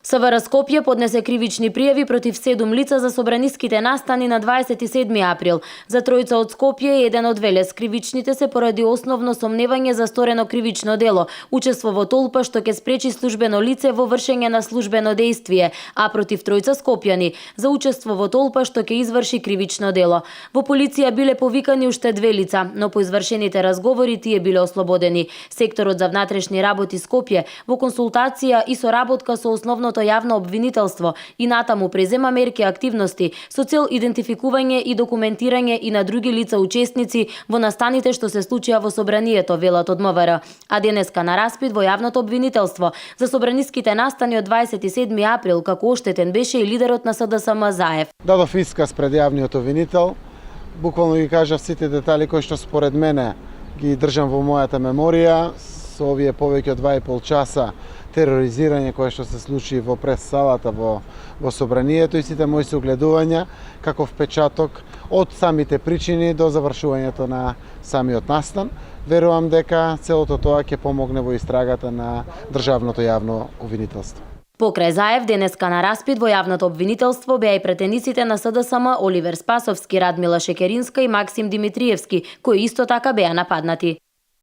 СВР Скопје поднесе кривични пријави против 7 лица за собраниските настани на 27 април. За тројца од Скопје и еден од Велес. Кривичните се поради основно сомневање за сторено кривично дело, учество во толпа што ќе спречи службено лице во вршење на службено дејствие, а против тројца скопјани за учество во толпа што ќе изврши кривично дело. Во полиција биле повикани уште 2 лица, но по извршените разговори тие биле ослободени. Секторот за внатрешни работи Скопје во консултација и соработка со основното јавно обвинителство и натаму презема мерки активности со цел идентификување и документирање и на други лица учесници во настаните што се случија во собранието, велат од МВР. А денеска на распит во јавното обвинителство за собраниските настани од 27 април како оштетен беше и лидерот на СДСМ Заев. Дадов исказ пред јавниот обвинител, буквално ги кажав сите детали кои што според мене ги држам во мојата меморија со овие повеќе од 2,5 часа тероризирање кое што се случи во прес-салата во собранието и сите мои согледувања како впечаток од самите причини до завршувањето на самиот настан. Верувам дека целото тоа ќе помогне во истрагата на државното јавно обвинителство. Покрај Заев, денеска на распит во јавното обвинителство беа и претениците на СДСМ Оливер Спасовски, Радмила Шекеринска и Максим Димитриевски, кои исто така беа нападнати.